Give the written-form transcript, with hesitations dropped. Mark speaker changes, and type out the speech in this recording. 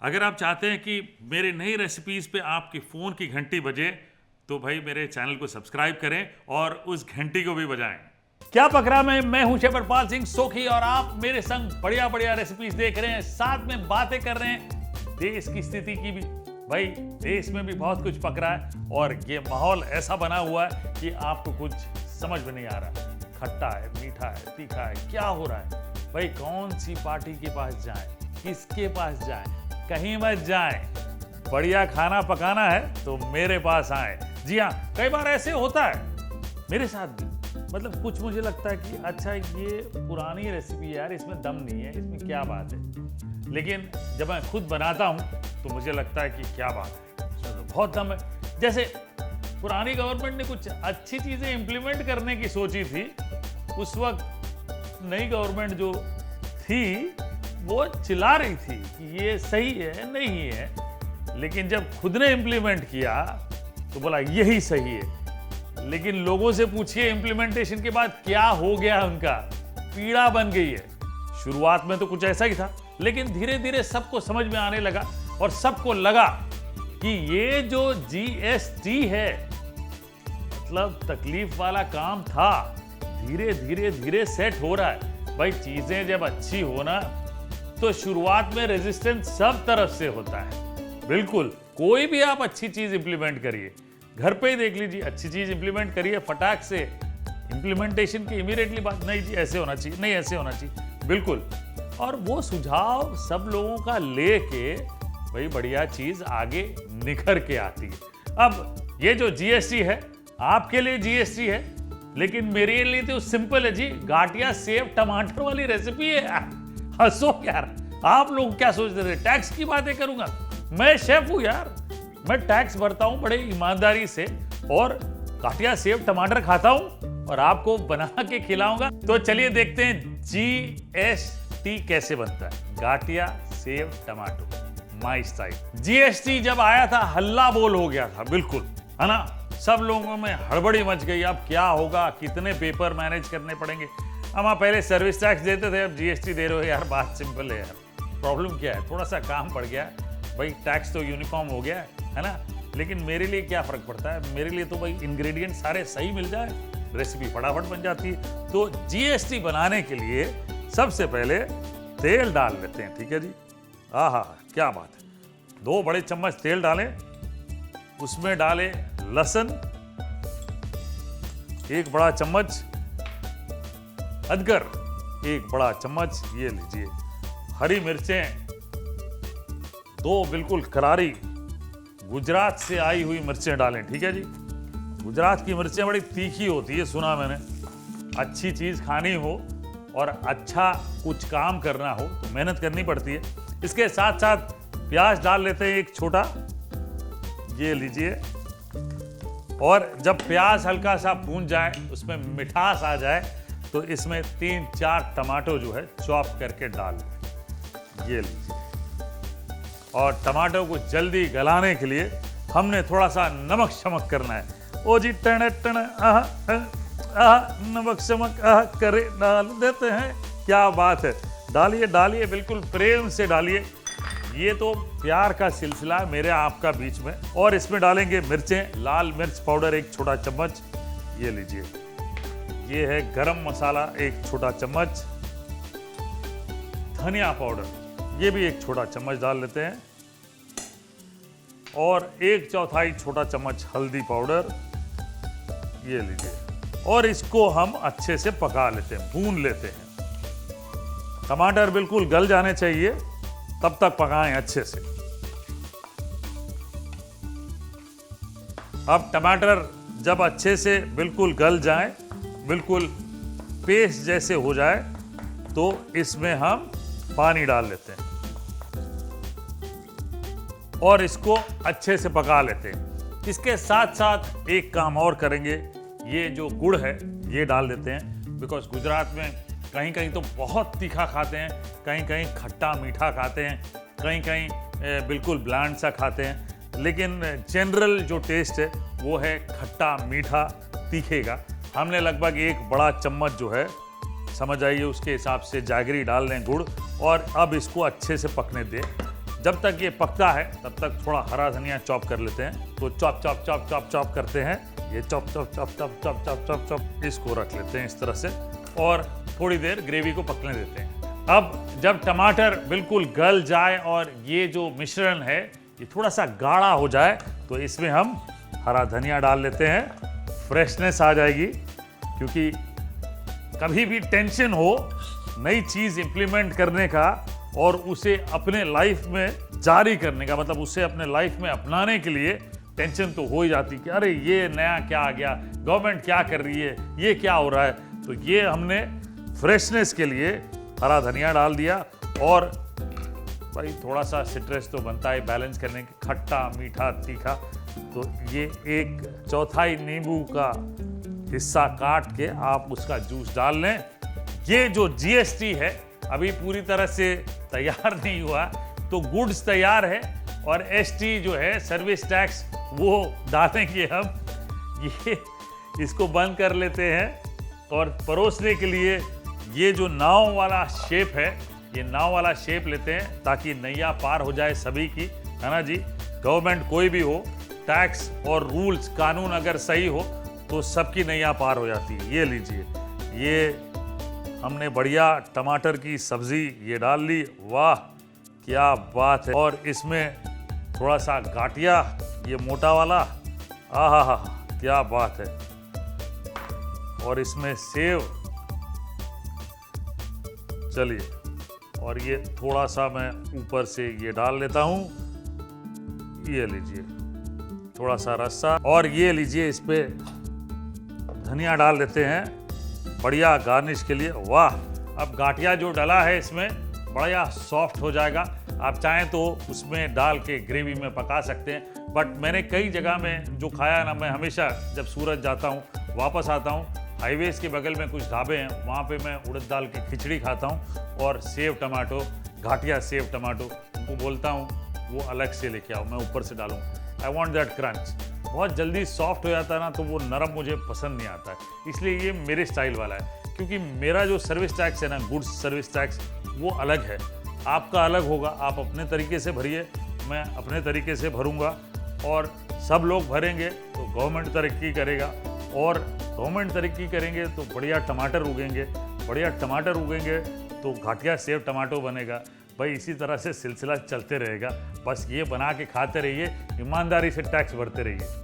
Speaker 1: अगर आप चाहते हैं कि मेरे नई रेसिपीज़ पे आपकी फ़ोन की घंटी बजे तो भाई मेरे चैनल को सब्सक्राइब करें और उस घंटी को भी बजाएं। क्या पक रहा मैं हूं शेफ हरपाल सिंह सोखी और आप मेरे संग बढ़िया बढ़िया रेसिपीज देख रहे हैं, साथ में बातें कर रहे हैं देश की स्थिति की भी। भाई देश में भी बहुत कुछ पक रहा है और ये माहौल ऐसा बना हुआ है कि आपको कुछ समझ में नहीं आ रहा। खट्टा है, मीठा है, तीखा है, क्या हो रहा है? भाई कौन सी पार्टी के पास जाएं, किसके पास जाएं? कहीं मत जाएं। बढ़िया खाना पकाना है तो मेरे पास आए। जी हाँ, कई बार ऐसे होता है मेरे साथ भी। मतलब कुछ मुझे लगता है कि अच्छा ये पुरानी रेसिपी है यार, इसमें दम नहीं है, इसमें क्या बात है। लेकिन जब मैं खुद बनाता हूँ तो मुझे लगता है कि क्या बात है, इसमें तो बहुत दम है। जैसे पुरानी गवर्नमेंट ने कुछ अच्छी चीज़ें इम्प्लीमेंट करने की सोची थी, उस वक्त नई गवर्नमेंट जो थी वो चिल्ला रही थी कि ये सही है, नहीं है। लेकिन जब खुद ने इम्प्लीमेंट किया तो बोला यही सही है। लेकिन लोगों से पूछिए इम्प्लीमेंटेशन के बाद क्या हो गया, उनका पीड़ा बन गई है। शुरुआत में तो कुछ ऐसा ही था, लेकिन धीरे धीरे सबको समझ में आने लगा और सबको लगा कि ये जो जीएसटी है मतलब तकलीफ वाला काम था, धीरे धीरे धीरे सेट हो रहा है। भाई चीजें जब अच्छी हो ना तो शुरुआत में रेजिस्टेंस सब तरफ से होता है। बिल्कुल कोई भी आप अच्छी चीज इंप्लीमेंट करिए, घर पे ही देख लीजिए, अच्छी चीज इंप्लीमेंट करिए, फटाक से इंप्लीमेंटेशन की इमीडिएटली बात, नहीं जी ऐसे होना चाहिए, नहीं ऐसे होना चाहिए, बिल्कुल। और वो सुझाव सब लोगों का लेके भाई बढ़िया चीज आगे निखर के आती है। अब ये जो जीएसटी है आपके लिए जीएसटी है, लेकिन मेरे लिए तो सिंपल है जी, गाठिया सेव टमाटर वाली रेसिपी है। हंसो यार, आप लोग क्या सोचते थे टैक्स की बातें करूंगा? मैं शेफ हूं यार, मैं टैक्स भरता हूं बड़े ईमानदारी से और गाठिया सेव टमाटर खाता हूं और आपको बना के खिलाऊंगा। तो चलिए देखते हैं जीएसटी कैसे बनता है, gathiya save tomato my style. GST जब आया था हल्ला बोल हो गया था, बिल्कुल है ना, सब लोगों में हड़बड़ी मच गई। अब क्या होगा, कितने पेपर मैनेज करने पड़ेंगे। हम आप पहले सर्विस टैक्स देते थे, अब जीएसटी दे रहे हो यार, बात सिंपल है यार। प्रॉब्लम क्या है, थोड़ा सा काम पड़ गया है भाई, टैक्स तो यूनिफॉर्म हो गया है ना। लेकिन मेरे लिए क्या फर्क पड़ता है, मेरे लिए तो भाई इंग्रेडिएंट सारे सही मिल जाए, रेसिपी फटाफट बन जाती है। तो जीएसटी बनाने के लिए सबसे पहले तेल डाल लेते हैं, ठीक है जी। आहा क्या बात है, 2 बड़े चम्मच तेल डालें, उसमें डालें लहसुन, 1 बड़ा चम्मच अदरक, 1 बड़ा चम्मच ये लीजिए हरी मिर्चें, 2 बिल्कुल करारी गुजरात से आई हुई मिर्चें डालें, ठीक है जी। गुजरात की मिर्चें बड़ी तीखी होती है, सुना मैंने। अच्छी चीज खानी हो और अच्छा कुछ काम करना हो तो मेहनत करनी पड़ती है। इसके साथ साथ प्याज डाल लेते हैं 1 छोटा, ये लीजिए। और जब प्याज हल्का सा भून जाए, उसमें मिठास आ जाए, तो इसमें 3-4 टमाटो जो है चॉप करके डाल दें, ये लीजिए। और टमाटो को जल्दी गलाने के लिए हमने थोड़ा सा नमक शमक करना है। ओ जी टण टण नमक शमक करे डाल देते हैं, क्या बात है। डालिए डालिए, बिल्कुल प्रेम से डालिए, ये तो प्यार का सिलसिला है मेरे आपका बीच में। और इसमें डालेंगे मिर्चें, लाल मिर्च पाउडर 1 छोटा चम्मच, ये लीजिए। ये है गरम मसाला 1 छोटा चम्मच, धनिया पाउडर ये भी 1 छोटा चम्मच डाल लेते हैं, और 1/4 छोटा चम्मच हल्दी पाउडर, ये लीजिए। और इसको हम अच्छे से पका लेते हैं, भून लेते हैं। टमाटर बिल्कुल गल जाने चाहिए, तब तक पकाएं अच्छे से। अब टमाटर जब अच्छे से बिल्कुल गल जाए, बिल्कुल पेस्ट जैसे हो जाए, तो इसमें हम पानी डाल लेते हैं और इसको अच्छे से पका लेते हैं। इसके साथ साथ एक काम और करेंगे, ये जो गुड़ है ये डाल देते हैं, बिकॉज गुजरात में कहीं कहीं तो बहुत तीखा खाते हैं, कहीं कहीं खट्टा मीठा खाते हैं, कहीं कहीं बिल्कुल ब्लैंड सा खाते हैं। लेकिन जनरल जो टेस्ट है वो है खट्टा मीठा तीखे का। हमने लगभग 1 बड़ा चम्मच जो है, समझ आइए उसके हिसाब से जागरी डाल लें गुड़, और अब इसको अच्छे से पकने दें। जब तक ये पकता है तब तक थोड़ा हरा धनिया चॉप कर लेते हैं। तो chop chop chop chop chop करते हैं, ये chop chop chop chop chop chop chop chop इसको रख लेते हैं इस तरह से और थोड़ी देर ग्रेवी को पकने देते हैं। अब जब टमाटर बिल्कुल गल जाए और ये जो मिश्रण है ये थोड़ा सा गाढ़ा हो जाए तो इसमें हम हरा धनिया डाल लेते हैं। फ्रेशनेस आ जाएगी, क्योंकि कभी भी टेंशन हो नई चीज़ इम्प्लीमेंट करने का और उसे अपने लाइफ में जारी करने का, मतलब उसे अपने लाइफ में अपनाने के लिए टेंशन तो हो ही जाती कि अरे ये नया क्या आ गया, गवर्नमेंट क्या कर रही है, ये क्या हो रहा है। तो ये हमने फ्रेशनेस के लिए हरा धनिया डाल दिया और भाई थोड़ा सा सिट्रस तो बनता है बैलेंस करने के, खट्टा मीठा तीखा। तो ये एक चौथाई नींबू का हिस्सा काट के आप उसका जूस डाल लें। ये जो जीएसटी है अभी पूरी तरह से तैयार नहीं हुआ, तो गुड्स तैयार है और एसटी जो है सर्विस टैक्स वो डालेंगे हम। ये इसको बंद कर लेते हैं और परोसने के लिए ये जो नाव वाला शेप है, ये नाव वाला शेप लेते हैं ताकि नैया पार हो जाए सभी की, है ना जी। गवर्नमेंट कोई भी हो, टैक्स और रूल्स कानून अगर सही हो तो सबकी नैया पार हो जाती है। ये लीजिए, ये हमने बढ़िया टमाटर की सब्जी ये डाल ली, वाह क्या बात है। और इसमें थोड़ा सा गाठिया ये मोटा वाला, आहा हा क्या बात है। और इसमें सेव, चलिए, और ये थोड़ा सा मैं ऊपर से ये डाल लेता हूँ, ये लीजिए थोड़ा सा रस्सा, और ये लीजिए इस पे धनिया डाल देते हैं बढ़िया गार्निश के लिए। वाह, अब गाठिया जो डला है इसमें बढ़िया सॉफ्ट हो जाएगा। आप चाहें तो उसमें डाल के ग्रेवी में पका सकते हैं, बट मैंने कई जगह में जो खाया ना, मैं हमेशा जब सूरत जाता हूँ वापस आता हूँ, हाईवेज के बगल में कुछ ढाबे हैं, वहाँ पे मैं उड़द दाल की खिचड़ी खाता हूँ और सेव टमाटो, घाटिया सेव टमाटो, उनको बोलता हूँ वो अलग से लेके आओ, मैं ऊपर से डालूँ। I want that crunch. बहुत जल्दी सॉफ्ट हो जाता है ना, तो वो नरम मुझे पसंद नहीं आता है, इसलिए ये मेरे स्टाइल वाला है। क्योंकि मेरा जो सर्विस टैक्स है ना, गुड्स सर्विस टैक्स, वो अलग है, आपका अलग होगा। आप अपने तरीके से भरिए, मैं अपने तरीके से भरूंगा, और सब लोग भरेंगे तो गवर्नमेंट तरक्की करेगा, और गवर्नमेंट तरक्की करेंगे तो बढ़िया टमाटर उगेंगे, बढ़िया टमाटर उगेंगे तो घाटिया सेव टमाटो बनेगा। भाई इसी तरह से सिलसिला चलते रहेगा। बस ये बना के खाते रहिए, ईमानदारी से टैक्स भरते रहिए।